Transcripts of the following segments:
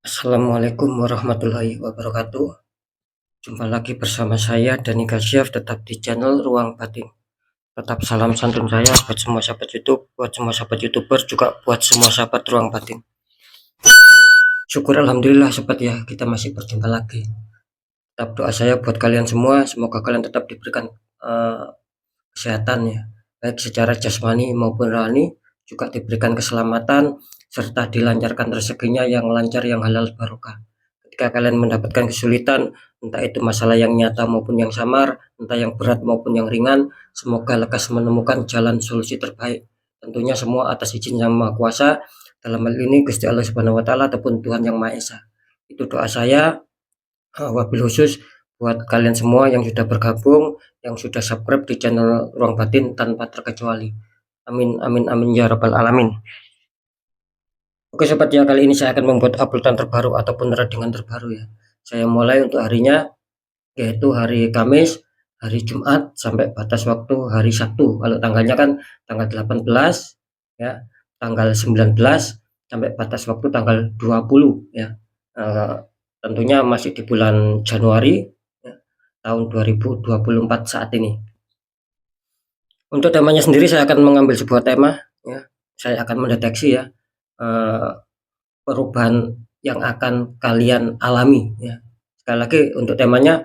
Assalamualaikum warahmatullahi wabarakatuh. Jumpa lagi bersama saya Dani Kasyaf, tetap di channel Ruang Batin. Tetap salam santun saya buat semua sahabat YouTube, buat semua sahabat YouTuber, juga buat semua sahabat Ruang Batin. Syukur alhamdulillah sobat ya, kita masih berjumpa lagi. Tetap doa saya buat kalian semua, semoga kalian tetap diberikan kesehatan ya, baik secara jasmani maupun rohani, juga diberikan keselamatan serta dilancarkan rezekinya yang lancar, yang halal barokah. Ketika kalian mendapatkan kesulitan, entah itu masalah yang nyata maupun yang samar, entah yang berat maupun yang ringan, semoga lekas menemukan jalan solusi terbaik. Tentunya semua atas izin Yang Maha Kuasa, dalam hal ini Gusti Allah Subhanahu wa taala ataupun Tuhan Yang Maha Esa. Itu doa saya, wabil khusus buat kalian semua yang sudah bergabung, yang sudah subscribe di channel Ruang Batin tanpa terkecuali. Amin amin amin ya rabbal alamin. Oke sobat ya, kali ini saya akan membuat uploadan terbaru ataupun readingan terbaru ya. Saya mulai untuk harinya, yaitu hari Kamis, hari Jumat, sampai batas waktu hari Sabtu. Kalau tanggalnya kan tanggal 18 ya, tanggal 19, sampai batas waktu tanggal 20 ya. Tentunya masih di bulan Januari ya, tahun 2024 saat ini. Untuk temanya sendiri saya akan mengambil sebuah tema ya. Saya akan mendeteksi ya perubahan yang akan kalian alami ya. Sekali lagi untuk temanya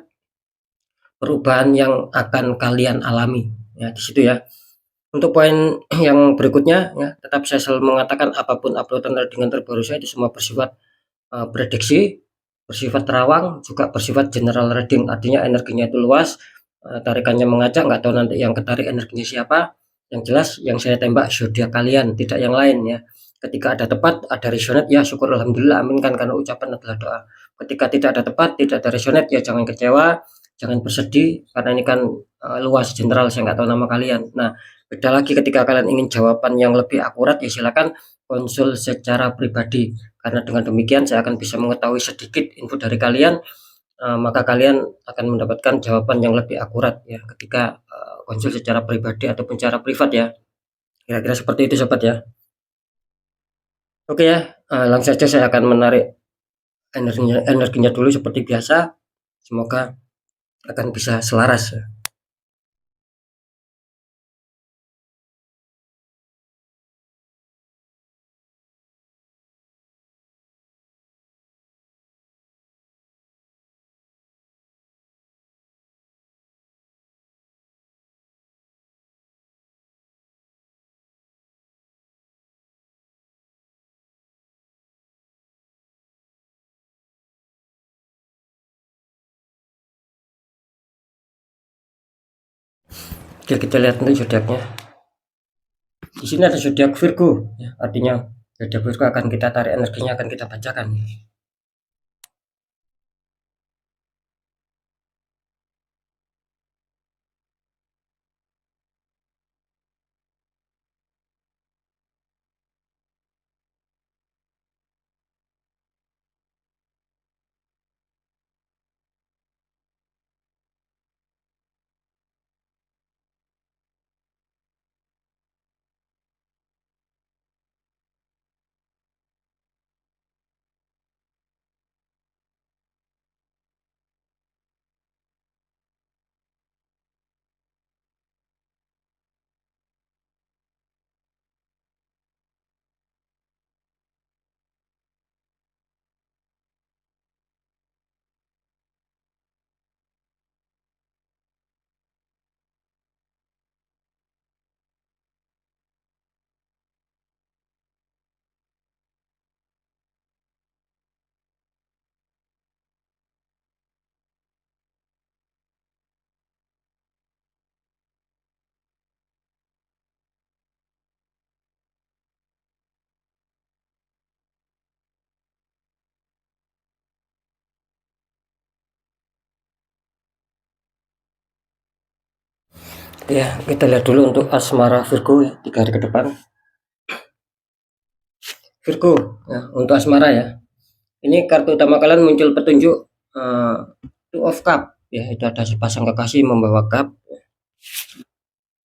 perubahan yang akan kalian alami ya, di situ ya. Untuk poin yang berikutnya ya, tetap saya selalu mengatakan apapun uploadan dengan terbaru saya itu semua bersifat prediksi, bersifat terawang, juga bersifat general reading, artinya energinya itu luas, tarikannya mengajak, nggak tahu nanti yang ketarik energinya siapa. Yang jelas yang saya tembak zodiak kalian, tidak yang lain ya. Ketika ada tepat, ada resonate ya syukur alhamdulillah, amin kan, karena ucapan adalah doa. Ketika tidak ada tepat, tidak ada resonate ya jangan kecewa, jangan bersedih, karena ini kan luas general, saya nggak tahu nama kalian. Nah, beda lagi ketika kalian ingin jawaban yang lebih akurat ya silakan konsul secara pribadi, karena dengan demikian saya akan bisa mengetahui sedikit info dari kalian, maka kalian akan mendapatkan jawaban yang lebih akurat ya ketika konsul secara pribadi ataupun secara privat ya. Kira-kira seperti itu sobat ya. Oke ya, langsung saja saya akan menarik energinya dulu seperti biasa. Semoga akan bisa selaras ya. Oke, kita lihat nanti zodiaknya. Di sini ada zodiak Virgo ya, artinya zodiak Virgo akan kita tarik energinya, akan kita bacakan. Ya, kita lihat dulu untuk asmara Virgo ya, 3 hari ke depan. Virgo ya, untuk asmara ya. Ini kartu utama kalian muncul petunjuk Two of Cup ya, itu ada sepasang kekasih membawa cup.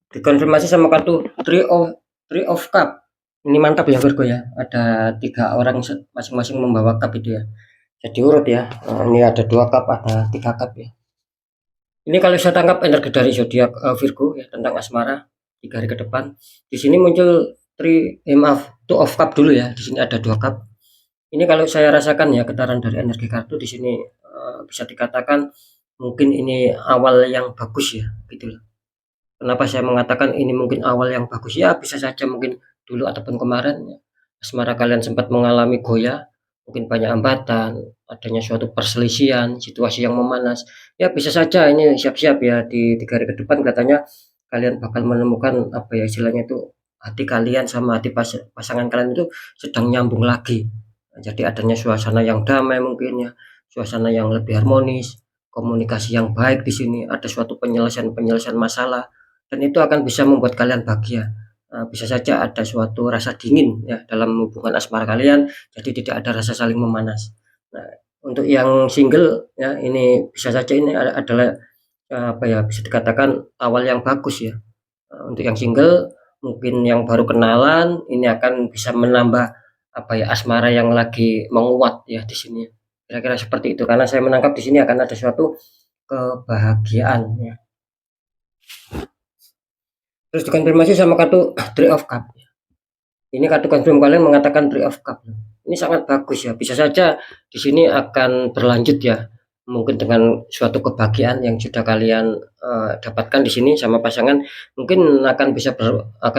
Dikonfirmasi sama kartu Three of Cup. Ini mantap ya Virgo ya, ada 3 orang masing-masing membawa cup itu ya. Jadi urut ya. Ini ada 2 cup, ada 3 cup ya. Ini kalau saya tangkap energi dari zodiak Virgo ya tentang asmara 3 hari ke depan. Di sini muncul maaf, two of cup dulu ya. Di sini ada 2 cup. Ini kalau saya rasakan ya getaran dari energi kartu di sini bisa dikatakan mungkin ini awal yang bagus ya, gitu loh. Kenapa saya mengatakan ini mungkin awal yang bagus? Ya bisa saja mungkin dulu ataupun kemarin ya, asmara kalian sempat mengalami goyah, mungkin banyak hambatan, adanya suatu perselisihan, situasi yang memanas. Ya bisa saja ini siap-siap ya di 3 hari ke depan katanya kalian bakal menemukan apa ya istilahnya itu hati kalian sama hati pasangan kalian itu sedang nyambung lagi. Jadi adanya suasana yang damai mungkin ya, suasana yang lebih harmonis, komunikasi yang baik di sini, ada suatu penyelesaian-penyelesaian masalah dan itu akan bisa membuat kalian bahagia. Bisa saja ada suatu rasa dingin ya dalam hubungan asmara kalian, jadi tidak ada rasa saling memanas. Nah, untuk yang single ya ini bisa saja ini adalah apa ya bisa dikatakan awal yang bagus ya. Untuk yang single mungkin yang baru kenalan ini akan bisa menambah apa ya asmara yang lagi menguat ya di sini. Kira-kira seperti itu karena saya menangkap di sini akan ada suatu kebahagiaan ya. Terus dikonfirmasi sama kartu Three of Cup. Ini kartu confirm kalian mengatakan Three of Cup. Ini sangat bagus ya. Bisa saja di sini akan berlanjut ya. Mungkin dengan suatu kebahagiaan yang sudah kalian dapatkan di sini sama pasangan, mungkin akan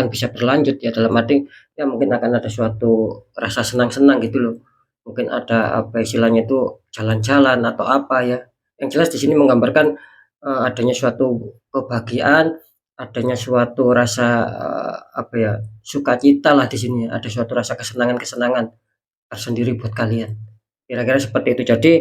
bisa berlanjut ya dalam arti ya mungkin akan ada suatu rasa senang-senang gitu loh. Mungkin ada apa istilahnya itu jalan-jalan atau apa ya. Yang jelas di sini menggambarkan adanya suatu kebahagiaan, adanya suatu rasa apa ya sukacita lah di sini, ada suatu rasa kesenangan-kesenangan tersendiri buat kalian. Kira-kira seperti itu. Jadi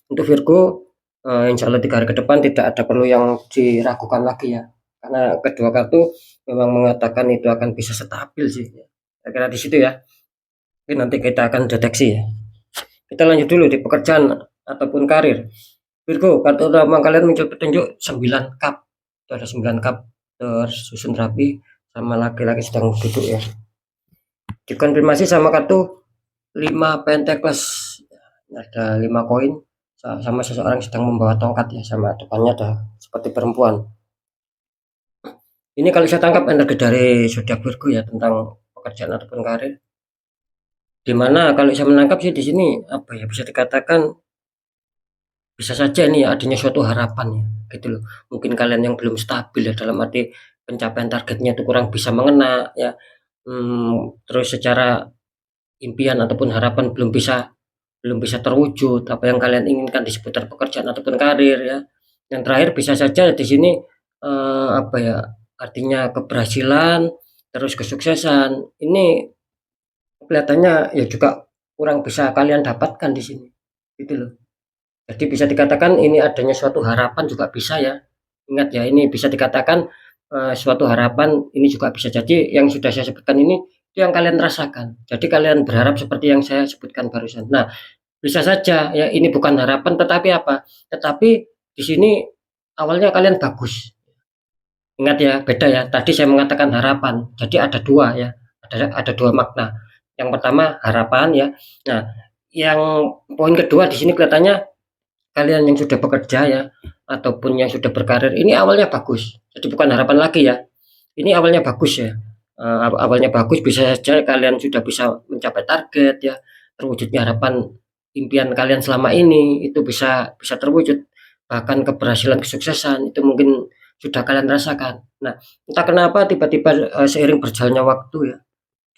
untuk Virgo, insya Allah 3 hari ke depan tidak ada perlu yang diragukan lagi ya. Karena kedua kartu memang mengatakan itu akan bisa stabil sih. Kira-kira di situ ya. Oke, nanti kita akan deteksi ya. Kita lanjut dulu di pekerjaan ataupun karir. Virgo, kartu utama kalian muncul petunjuk 9 cup. Itu ada 9 cup tersusun rapi sama laki-laki sedang duduk ya. Dikonfirmasi sama kartu 5 Pentacles. Ada 5 koin sama seseorang sedang membawa tongkat ya sama depannya ada seperti perempuan. Ini kalau saya tangkap energi dari zodiak Virgo ya tentang pekerjaan ataupun karir. Dimana kalau saya menangkap sih di sini apa ya bisa dikatakan bisa saja nih adanya suatu harapan ya gitu loh. Mungkin kalian yang belum stabil ya dalam arti pencapaian targetnya itu kurang bisa mengena ya. Terus secara impian ataupun harapan belum bisa terwujud apa yang kalian inginkan di seputar pekerjaan ataupun karir ya. Yang terakhir bisa saja di sini apa ya artinya keberhasilan terus kesuksesan ini kelihatannya ya juga kurang bisa kalian dapatkan di sini gitu loh. Jadi bisa dikatakan ini adanya suatu harapan juga bisa ya. Ingat ya ini bisa dikatakan suatu harapan ini juga bisa jadi yang sudah saya sebutkan ini itu yang kalian rasakan. Jadi kalian berharap seperti yang saya sebutkan barusan. Nah, bisa saja ya ini bukan harapan tetapi apa? Tetapi di sini awalnya kalian bagus. Ingat ya, beda ya. Tadi saya mengatakan harapan. Jadi ada dua ya. Ada dua makna. Yang pertama harapan ya. Nah, yang poin kedua di sini kelihatannya kalian yang sudah bekerja ya ataupun yang sudah berkarir ini awalnya bagus. Jadi bukan harapan lagi ya. Ini awalnya bagus ya. Awalnya bagus bisa saja kalian sudah bisa mencapai target ya. Terwujudnya harapan impian kalian selama ini itu bisa bisa terwujud. Bahkan keberhasilan kesuksesan itu mungkin sudah kalian rasakan. Nah, entah kenapa tiba-tiba seiring berjalannya waktu ya.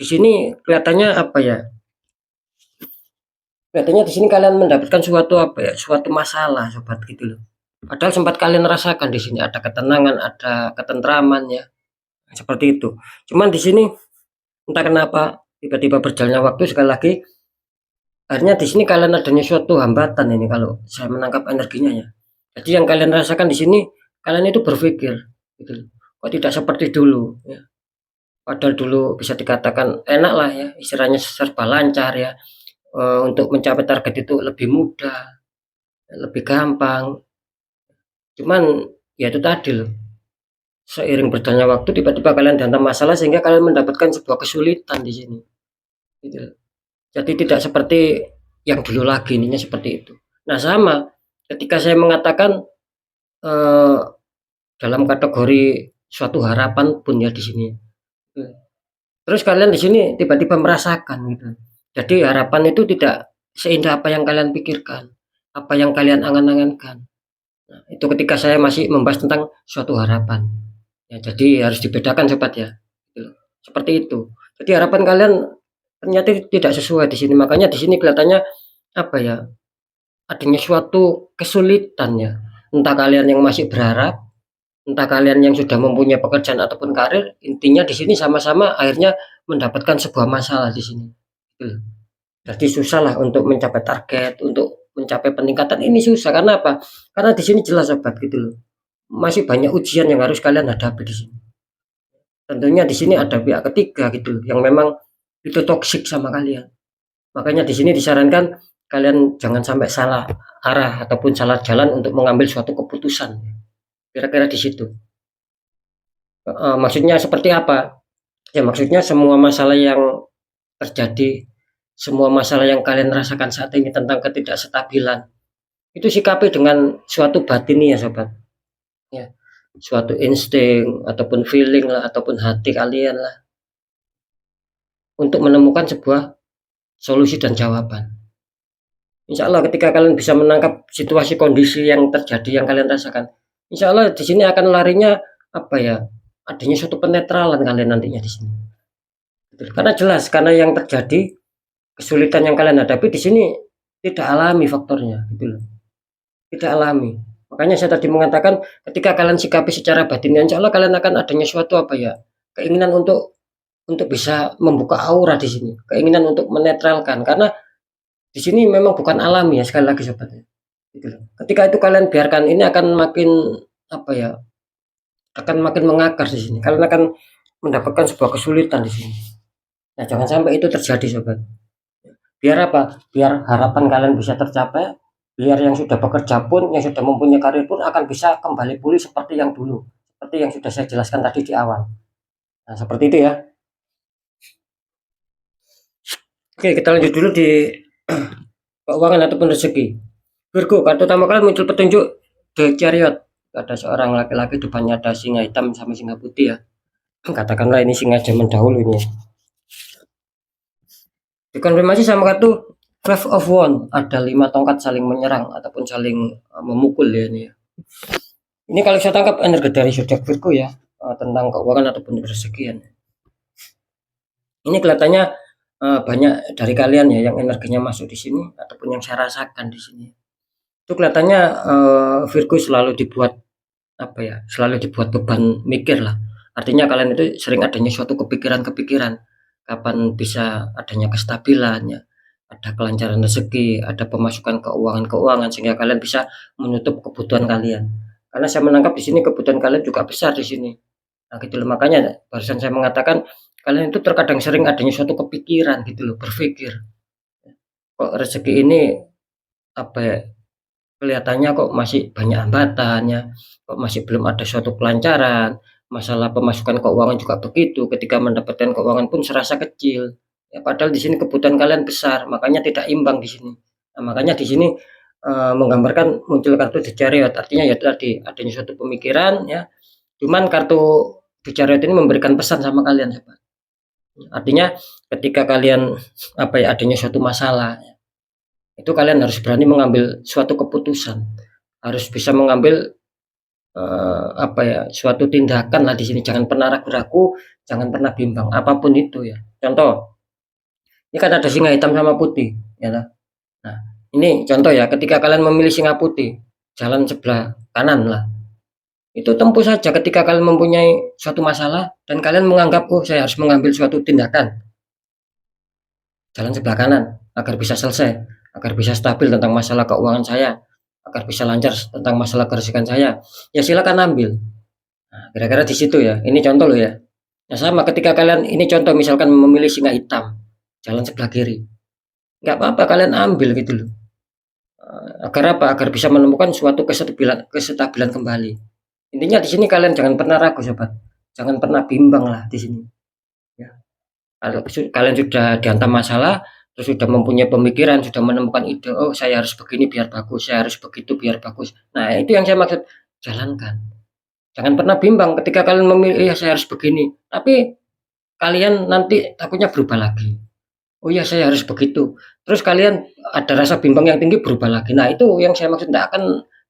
Di sini kelihatannya apa ya? Kelihatannya di sini kalian mendapatkan suatu apa ya? Suatu masalah sobat gitu loh. Padahal sempat kalian rasakan di sini ada ketenangan, ada ketentraman ya. Seperti itu. Cuman di sini entah kenapa tiba-tiba berjalannya waktu sekali lagi akhirnya di sini kalian adanya suatu hambatan ini kalau saya menangkap energinya ya. Jadi yang kalian rasakan di sini kalian itu berpikir gitu loh. Kok tidak seperti dulu ya. Padahal dulu bisa dikatakan enak lah ya, istilahnya serba lancar ya. Untuk mencapai target itu lebih mudah, lebih gampang. Cuman ya itu tadi loh. Seiring berjalannya waktu tiba-tiba kalian dihantam masalah sehingga kalian mendapatkan sebuah kesulitan di sini. gitu. Jadi tidak seperti yang dulu lagi, ininya seperti itu. Nah sama, ketika saya mengatakan, eee, dalam kategori suatu harapan pun ya di sini, gitu. Terus kalian di sini tiba-tiba merasakan gitu. Jadi harapan itu tidak seindah apa yang kalian pikirkan, apa yang kalian angan-angankan. Nah, itu ketika saya masih membahas tentang suatu harapan. Ya, jadi harus dibedakan sobat ya. Gitu. Seperti itu. Jadi harapan kalian ternyata tidak sesuai di sini. Makanya di sini kelihatannya apa ya? Adanya suatu kesulitan ya. Entah kalian yang masih berharap, entah kalian yang sudah mempunyai pekerjaan ataupun karir, intinya di sini sama-sama akhirnya mendapatkan sebuah masalah di sini. Gitu. Jadi susah lah untuk mencapai target, untuk mencapai peningkatan ini susah karena apa? Karena di sini jelas sobat gitu loh. Masih banyak ujian yang harus kalian hadapi di sini. Tentunya di sini ada pihak ketiga gitu loh, yang memang itu toksik sama kalian. Makanya di sini disarankan kalian jangan sampai salah arah ataupun salah jalan untuk mengambil suatu keputusan. Kira-kira di situ. Maksudnya seperti apa? Ya maksudnya semua masalah yang terjadi, semua masalah yang kalian rasakan saat ini tentang ketidakstabilan, itu sikapi dengan suatu batin ya sobat. Ya, suatu insting ataupun feeling lah ataupun hati kalian lah untuk menemukan sebuah solusi dan jawaban. Insya Allah ketika kalian bisa menangkap situasi kondisi yang terjadi yang kalian rasakan, insya Allah di sini akan larinya apa ya? Adanya suatu penetralan kalian nantinya di sini. Karena jelas karena yang terjadi kesulitan yang kalian hadapi di sini tidak alami faktornya, gitu loh. Tidak alami. Makanya saya tadi mengatakan ketika kalian sikapi secara batin, insya Allah kalian akan adanya suatu apa ya? Keinginan untuk bisa membuka aura di sini, keinginan untuk menetralkan karena di sini memang bukan alami ya sekali lagi sobat ya, gitu loh. Ketika itu kalian biarkan ini akan makin apa ya, akan makin mengakar di sini. Kalian akan mendapatkan sebuah kesulitan di sini. Nah, jangan sampai itu terjadi sobat. Biar apa? Biar harapan kalian bisa tercapai, biar yang sudah bekerja pun, yang sudah mempunyai karir pun akan bisa kembali pulih seperti yang dulu. Seperti yang sudah saya jelaskan tadi di awal. Nah, seperti itu ya. Oke, kita lanjut dulu di keuangan ataupun rezeki. Virgo, kartu utama kalian muncul petunjuk The Chariot. Ada seorang laki-laki depannya ada singa hitam sama singa putih ya. Katakanlah ini singa zaman dahulu ini ya. Dikonfirmasi sama kartu Five of Wands, ada 5 tongkat saling menyerang ataupun saling memukul ya ini ya. Ini kalau saya tangkap energi dari zodiak Virgo ya, tentang keuangan ataupun rezekian. Ini kelihatannya banyak dari kalian ya yang energinya masuk di sini ataupun yang saya rasakan di sini. Itu kelihatannya Virgo selalu dibuat apa ya, selalu dibuat beban mikir lah. Artinya kalian itu sering adanya suatu kepikiran-kepikiran kapan bisa adanya kestabilan ya, ada kelancaran rezeki, ada pemasukan keuangan-keuangan sehingga kalian bisa menutup kebutuhan kalian. Karena saya menangkap di sini kebutuhan kalian juga besar di sini. Nah, gitu loh. Makanya barusan saya mengatakan kalian itu terkadang sering adanya suatu kepikiran gitu loh, berpikir, kok rezeki ini apa ya, kelihatannya kok masih banyak hambatannya, kok masih belum ada suatu kelancaran, masalah pemasukan keuangan juga begitu, ketika mendapatkan keuangan pun serasa kecil. Ya padahal di sini kebutuhan kalian besar, makanya tidak imbang di sini. Nah, makanya di sini menggambarkan muncul kartu The Chariot, artinya ya tadi adanya suatu pemikiran ya. Cuman kartu The Chariot ini memberikan pesan sama kalian, sobat. Artinya ketika kalian apa ya adanya suatu masalah, itu kalian harus berani mengambil suatu keputusan, harus bisa mengambil apa ya, suatu tindakan lah di sini. Jangan pernah ragu-ragu, jangan pernah bimbang, apapun itu ya. Contoh, ini kan ada singa hitam sama putih, ya. Nah, ini contoh ya, ketika kalian memilih singa putih, jalan sebelah kanan lah. Itu tempuh saja ketika kalian mempunyai suatu masalah dan kalian menganggap, oh saya harus mengambil suatu tindakan, jalan sebelah kanan agar bisa selesai, agar bisa stabil tentang masalah keuangan saya, agar bisa lancar tentang masalah kerezekian saya. Ya silakan ambil. Nah, kira-kira di situ ya. Ini contoh loh ya. Nah, sama ketika kalian ini contoh misalkan memilih singa hitam, jalan sebelah kiri. Nggak apa-apa kalian ambil gitu loh. Agar apa? Agar bisa menemukan suatu kestabilan kembali. Intinya di sini kalian jangan pernah ragu sobat. Jangan pernah bimbang lah di sini. Ya. Kalau kalian sudah dihantam masalah, terus sudah mempunyai pemikiran, sudah menemukan ide, oh saya harus begini biar bagus, saya harus begitu biar bagus. Nah itu yang saya maksud, jalankan. Jangan pernah bimbang ketika kalian memilih, iya saya harus begini, tapi kalian nanti takutnya berubah lagi. Oh iya saya harus begitu. Terus kalian ada rasa bimbang yang tinggi berubah lagi. Nah itu yang saya maksud, nggak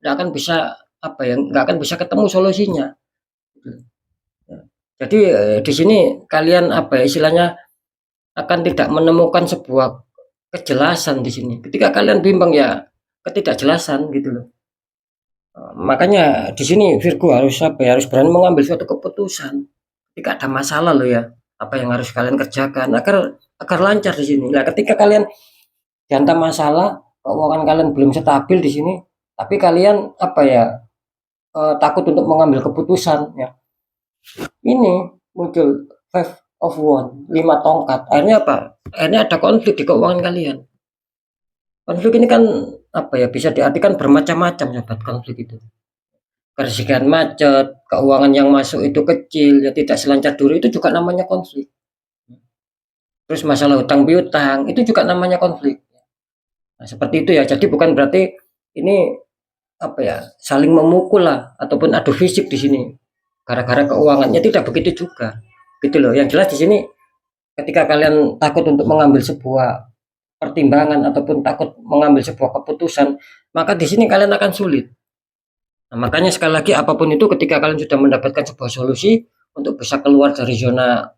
akan bisa apa ya, nggak akan bisa ketemu solusinya. Jadi di sini kalian apa ya istilahnya akan tidak menemukan sebuah kejelasan di sini. Ketika kalian bimbang ya ketidakjelasan gitu loh. Makanya di sini Virgo harus apa ya, harus berani mengambil suatu keputusan. Ketika ada masalah loh ya, apa yang harus kalian kerjakan agar agar lancar di sini. Nah, ketika kalian dihantam masalah, keuangan kalian belum stabil di sini, tapi kalian apa ya, takut untuk mengambil keputusan ya. Ini muncul Five of Wands, 5 tongkat. Akhirnya apa? Akhirnya ada konflik di keuangan kalian. Konflik ini kan apa ya, bisa diartikan bermacam-macam sobat konflik itu. Kersediaan macet, keuangan yang masuk itu kecil, ya tidak selancar dulu, itu juga namanya konflik. Terus masalah hutang piutang, itu juga namanya konflik. Nah, seperti itu ya. Jadi bukan berarti ini apa ya, saling memukul lah ataupun adu fisik di sini. Gara-gara keuangannya tidak begitu juga. Gitu loh. Yang jelas di sini ketika kalian takut untuk mengambil sebuah pertimbangan ataupun takut mengambil sebuah keputusan, maka di sini kalian akan sulit. Nah, makanya sekali lagi apapun itu ketika kalian sudah mendapatkan sebuah solusi untuk bisa keluar dari zona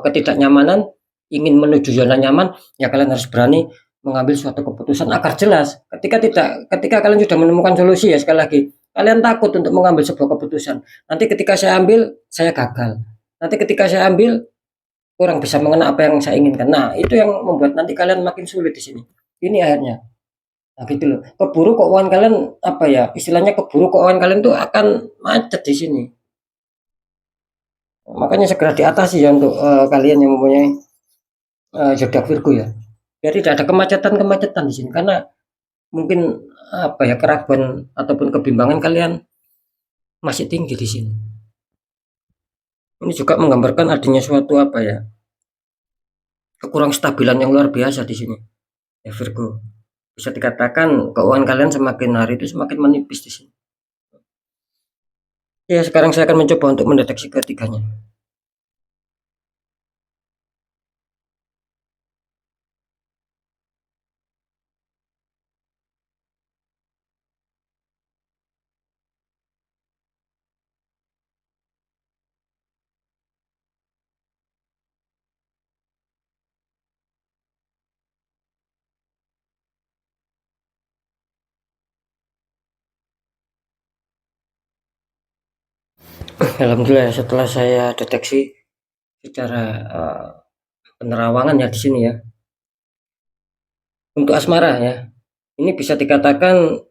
ketidaknyamanan, ingin menuju zona nyaman, ya kalian harus berani mengambil suatu keputusan agar jelas. Ketika kalian sudah menemukan solusi ya sekali lagi, kalian takut untuk mengambil sebuah keputusan. Nanti ketika saya ambil, saya gagal. Nanti ketika saya ambil, kurang bisa mengena apa yang saya inginkan. Nah, itu yang membuat nanti kalian makin sulit di sini. Ini akhirnya. Nah, gitu loh. Keburu keuangan kalian apa ya? Istilahnya keburu keuangan kalian tuh akan macet di sini. Makanya segera diatasi ya untuk kalian yang mempunyai zodiak Virgo ya. Biar tidak ada kemacetan-kemacetan di sini karena mungkin apa ya, keraguan ataupun kebimbangan kalian masih tinggi di sini. Ini juga menggambarkan adanya suatu apa ya, kekurang stabilan yang luar biasa di sini. Ya Virgo. Bisa dikatakan keuangan kalian semakin hari itu semakin menipis di sini. Ya, sekarang saya akan mencoba untuk mendeteksi ketiganya. Alhamdulillah setelah saya deteksi secara penerawangan ya di sini ya. Untuk asmara ya, ini bisa dikatakan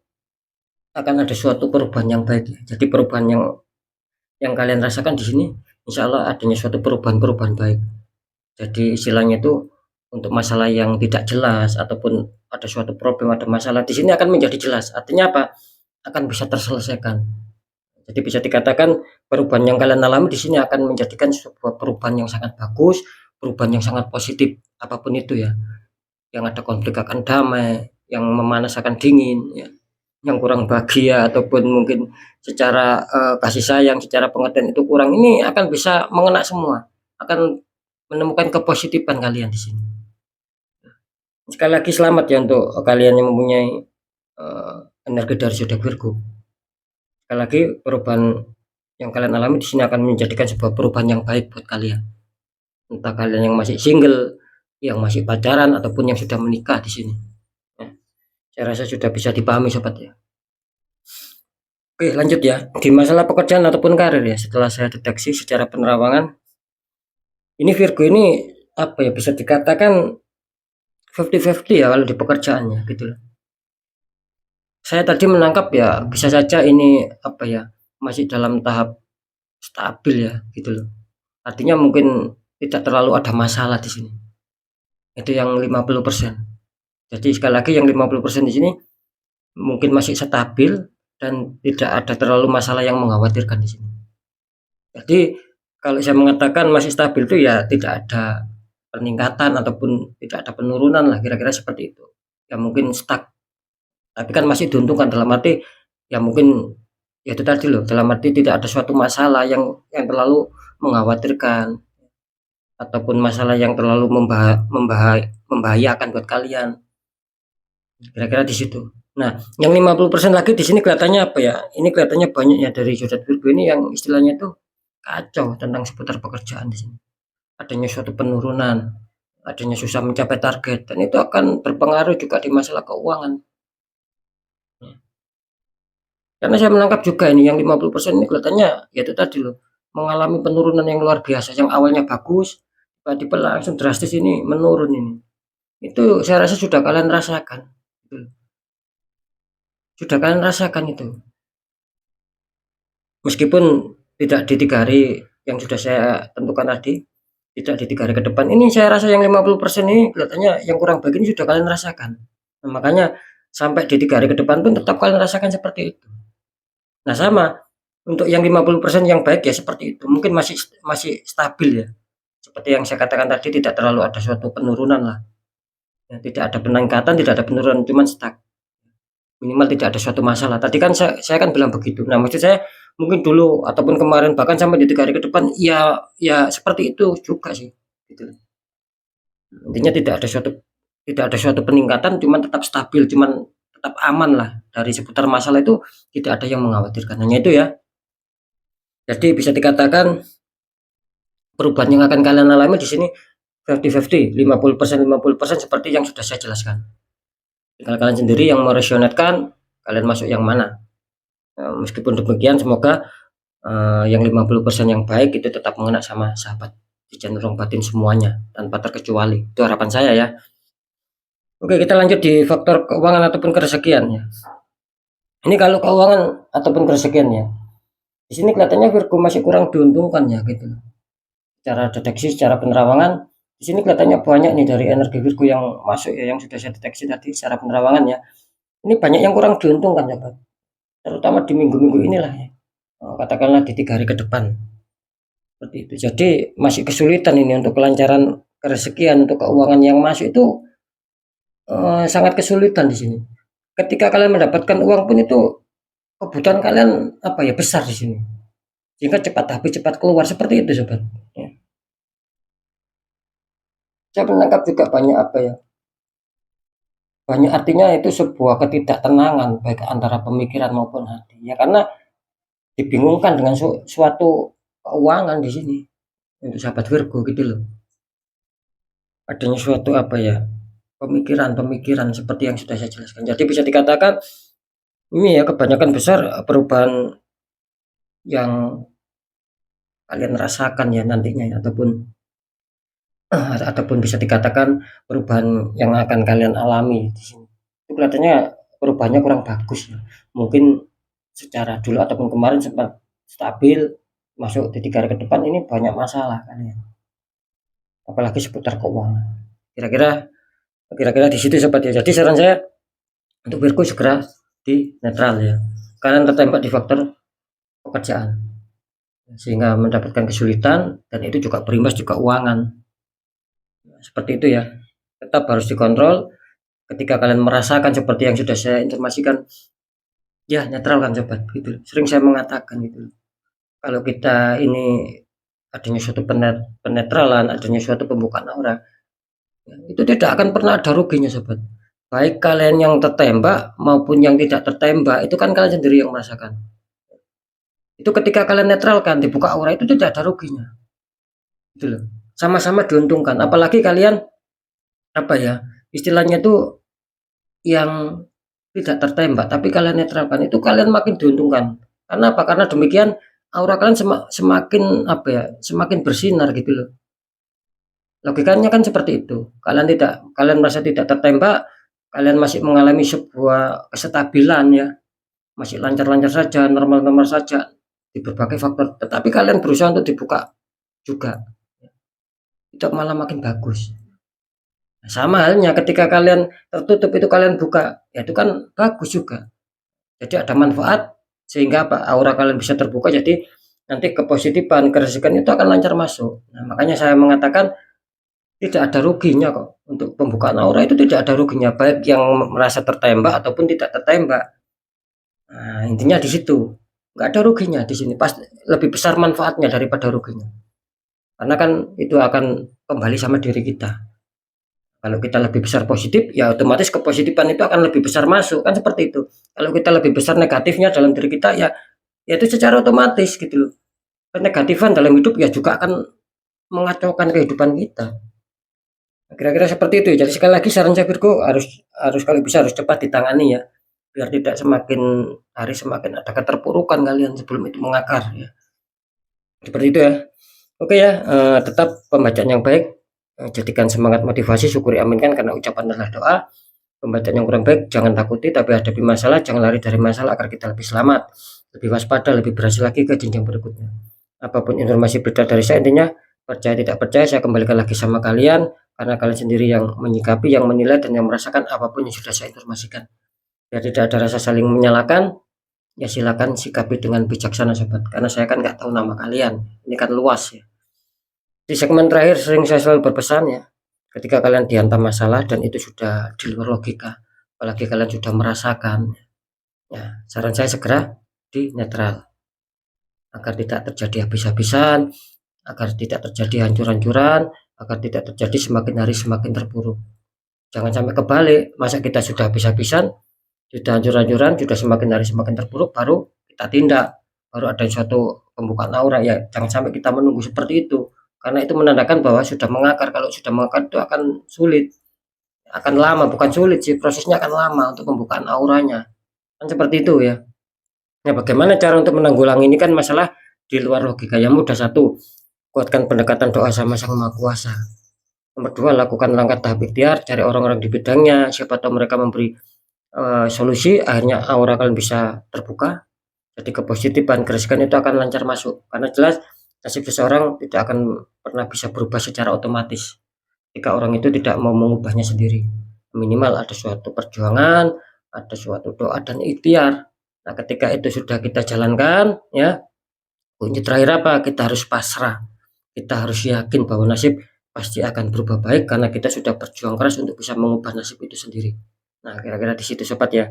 akan ada suatu perubahan yang baik ya. Jadi perubahan yang kalian rasakan di sini, insya Allah adanya suatu perubahan-perubahan baik. Jadi istilahnya itu untuk masalah yang tidak jelas ataupun ada suatu problem, ada masalah di sini akan menjadi jelas. Artinya apa? Akan bisa terselesaikan. Jadi bisa dikatakan perubahan yang kalian alami di sini akan menjadikan sebuah perubahan yang sangat bagus, perubahan yang sangat positif, apapun itu ya. Yang ada konflik akan damai, yang memanas akan dingin, ya. Yang kurang bahagia ataupun mungkin secara kasih sayang, secara pengertian itu kurang, ini akan bisa mengena semua, akan menemukan kepositifan kalian di sini. Sekali lagi selamat ya untuk kalian yang mempunyai energi dari zodiak Virgo. Sekali lagi perubahan yang kalian alami di sini akan menjadikan sebuah perubahan yang baik buat kalian. Entah kalian yang masih single, yang masih pacaran ataupun yang sudah menikah di sini. Ya, saya rasa sudah bisa dipahami sobat ya. Oke, lanjut ya. Di masalah pekerjaan ataupun karir ya, setelah saya deteksi secara penerawangan, ini Virgo ini apa ya, bisa dikatakan 50-50 ya kalau di pekerjaannya gitu loh. Saya tadi menangkap ya bisa saja ini apa ya, masih dalam tahap stabil ya gitu loh. Artinya mungkin tidak terlalu ada masalah di sini. Itu yang 50%. Jadi sekali lagi yang 50% di sini mungkin masih stabil dan tidak ada terlalu masalah yang mengkhawatirkan di sini. Jadi kalau saya mengatakan masih stabil itu ya tidak ada peningkatan ataupun tidak ada penurunan lah, kira-kira seperti itu. Ya mungkin stuck, tapi kan masih diuntungkan dalam arti ya mungkin ya itu tadi loh, dalam arti tidak ada suatu masalah yang terlalu mengkhawatirkan ataupun masalah yang terlalu membahayakan buat kalian. Kira-kira di situ. Nah, yang 50% lagi di sini kelihatannya apa ya? Ini kelihatannya banyak ya dari zodiak Virgo ini yang istilahnya tuh kacau tentang seputar pekerjaan di sini. Adanya suatu penurunan, adanya susah mencapai target, dan itu akan berpengaruh juga di masalah keuangan. Karena saya menangkap juga ini yang 50% ini kelihatannya ya itu tadi loh, mengalami penurunan yang luar biasa. Yang awalnya bagus, tiba-tiba langsung drastis ini menurun ini. Itu saya rasa sudah kalian rasakan. Gitu. Sudah kalian rasakan itu. Meskipun tidak di 3 hari yang sudah saya tentukan tadi, tidak di 3 hari ke depan. Ini saya rasa yang 50% ini kelihatannya yang kurang baik ini sudah kalian rasakan. Nah, makanya sampai di 3 hari ke depan pun tetap kalian rasakan seperti itu. Nah, sama untuk yang 50% yang baik ya seperti itu. Mungkin masih masih stabil ya. Seperti yang saya katakan tadi, tidak terlalu ada suatu penurunan lah. Ya, tidak ada peningkatan, tidak ada penurunan, cuman stuck. Minimal tidak ada suatu masalah. Tadi kan saya kan bilang begitu. Nah, maksud saya mungkin dulu ataupun kemarin bahkan sampai di 3 hari ke depan ya seperti itu juga sih, gitu. Intinya tidak ada suatu peningkatan, cuman tetap stabil, cuman tetap aman lah dari seputar masalah itu, tidak ada yang mengkhawatirkan. Hanya itu ya. Jadi bisa dikatakan perubahan yang akan kalian alami di sini 50-50, 50% seperti yang sudah saya jelaskan. Tinggal kalian sendiri yang meresonetkan, kalian masuk yang mana. Meskipun demikian semoga yang 50% yang baik itu tetap mengena sama sahabat di channel Ruang Batin semuanya tanpa terkecuali. Itu harapan saya ya. Oke, kita lanjut di faktor keuangan ataupun kerezekian ya. Ini kalau keuangan ataupun kerezekian ya. Di sini kelihatannya Virgo masih kurang diuntungkan ya gitu. Secara deteksi, secara penerawangan, di sini kelihatannya banyak nih dari energi Virgo yang masuk ya, yang sudah saya deteksi tadi secara penerawangan ya. Ini banyak yang kurang diuntungkan ya, Pak. Terutama di minggu-minggu inilah ya. Katakanlah di 3 hari ke depan. Seperti itu. Jadi masih kesulitan ini untuk kelancaran kerezekian, untuk keuangan yang masuk itu sangat kesulitan di sini. Ketika kalian mendapatkan uang pun itu kebutuhan kalian apa ya besar di sini. Sehingga cepat habis, cepat keluar seperti itu, sobat. Ya. Saya menangkap juga banyak apa ya? Banyak artinya itu sebuah ketidaktenangan baik antara pemikiran maupun hati. Ya karena dibingungkan dengan suatu keuangan di sini untuk sahabat Virgo gitu loh. Adanya suatu apa ya? Pemikiran-pemikiran seperti yang sudah saya jelaskan. Jadi bisa dikatakan ini ya kebanyakan besar perubahan yang kalian rasakan ya nantinya ya, ataupun bisa dikatakan perubahan yang akan kalian alami di sini. Itu kelihatannya perubahannya kurang bagus ya. Mungkin secara dulu ataupun kemarin sempat stabil, masuk di 3 hari ke depan ini banyak masalah kan ya. Apalagi seputar keuangan. Kira-kira di situ sobat ya. Jadi saran saya untuk Virgo segera di netral ya. Kalian tertembak di faktor pekerjaan sehingga mendapatkan kesulitan dan itu juga berimbas juga keuangan. Seperti itu ya. Tetap harus dikontrol. Ketika kalian merasakan seperti yang sudah saya informasikan, ya netral kan sobat gitu. Sering saya mengatakan gitu. Kalau kita ini adanya suatu penetralan, adanya suatu pembukaan aura, itu tidak akan pernah ada ruginya sobat. Baik kalian yang tertembak maupun yang tidak tertembak, itu kan kalian sendiri yang merasakan. Itu ketika kalian netralkan, dibuka aura itu tidak ada ruginya. Gitu loh. Sama-sama diuntungkan. Apalagi kalian apa ya? Istilahnya tuh yang tidak tertembak tapi kalian netralkan, itu kalian makin diuntungkan. Karena apa? Karena demikian aura kalian semakin apa ya? Semakin bersinar gitu loh. Logikanya kan seperti itu. Kalian merasa tidak tertembak, kalian masih mengalami sebuah kestabilan ya. Masih lancar-lancar saja, normal-normal saja di berbagai faktor. Tetapi kalian berusaha untuk dibuka juga. Itu malah makin bagus. Nah, sama halnya ketika kalian tertutup itu kalian buka, ya itu kan bagus juga. Jadi ada manfaat sehingga apa? Aura kalian bisa terbuka, jadi nanti kepositifan, kerezekian itu akan lancar masuk. Nah, makanya saya mengatakan Tidak ada ruginya kok. Untuk pembukaan aura itu tidak ada ruginya, baik yang merasa tertembak ataupun tidak tertembak. Nah, intinya di situ. Nggak ada ruginya di sini. Pasti lebih besar manfaatnya daripada ruginya. Karena kan itu akan kembali sama diri kita. Kalau kita lebih besar positif, ya otomatis kepositifan itu akan lebih besar masuk, kan seperti itu. Kalau kita lebih besar negatifnya dalam diri kita, ya itu secara otomatis gitu loh. Kenegatifan dalam hidup ya juga akan mengacaukan kehidupan kita. Kira-kira seperti itu. Jadi sekali lagi saran saya Virgo, harus harus kalau bisa harus cepat ditangani ya, biar tidak semakin hari semakin ada keterpurukan kalian sebelum itu mengakar ya. Seperti itu ya. Oke ya, tetap pembacaan yang baik, jadikan semangat motivasi, syukuri aminkan karena ucapan adalah doa. Pembacaan yang kurang baik jangan takuti, tapi hadapi masalah, jangan lari dari masalah agar kita lebih selamat, lebih waspada, lebih berhasil lagi ke jenjang berikutnya. Apapun informasi berita dari saya, intinya percaya tidak percaya saya kembalikan lagi sama kalian, karena kalian sendiri yang menyikapi, yang menilai, dan yang merasakan apapun yang sudah saya informasikan. Biar tidak ada rasa saling menyalahkan, ya silakan sikapi dengan bijaksana sobat, karena saya kan nggak tahu nama kalian, ini kan luas ya. Di segmen terakhir sering saya selalu berpesan ya, ketika kalian dihantam masalah dan itu sudah di luar logika, apalagi kalian sudah merasakan, ya saran saya segera di netral, agar tidak terjadi habis-habisan, agar tidak terjadi hancur-hancuran, agar tidak terjadi semakin hari semakin terpuruk. Jangan sampai kebalik, masa kita sudah habis-habisan, sudah hancur-hancuran, sudah semakin hari semakin terpuruk, baru kita tindak, baru ada suatu pembukaan aura, ya jangan sampai kita menunggu seperti itu, karena itu menandakan bahwa sudah mengakar. Kalau sudah mengakar itu akan sulit, akan lama, bukan sulit sih, prosesnya akan lama untuk pembukaan auranya, kan seperti itu ya. Nah, bagaimana cara untuk menanggulangi ini, kan masalah di luar logika. Yang mudah, satu, kuatkan pendekatan doa sama Sang Maha Kuasa. Nomor dua, lakukan langkah tahap ikhtiar, cari orang-orang di bidangnya, siapa tahu mereka memberi solusi, akhirnya aura kalian bisa terbuka. Jadi kepositifan, keriskan itu akan lancar masuk, karena jelas nasib seseorang tidak akan pernah bisa berubah secara otomatis jika orang itu tidak mau mengubahnya sendiri. Minimal ada suatu perjuangan, ada suatu doa dan ikhtiar. Nah, ketika itu sudah kita jalankan ya, kunci terakhir apa? Kita harus pasrah, kita harus yakin bahwa nasib pasti akan berubah baik, karena kita sudah berjuang keras untuk bisa mengubah nasib itu sendiri. Nah, kira-kira di situ sobat ya.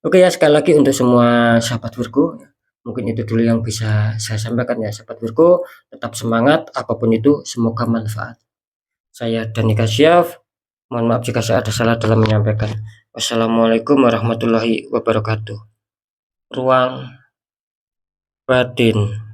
Oke ya, sekali lagi untuk semua sahabat Virgo, mungkin itu dulu yang bisa saya sampaikan ya sahabat Virgo. Tetap semangat, apapun itu semoga manfaat. Saya Dani Kasyaf, mohon maaf jika saya ada salah dalam menyampaikan. Wassalamualaikum warahmatullahi wabarakatuh. Ruang batin.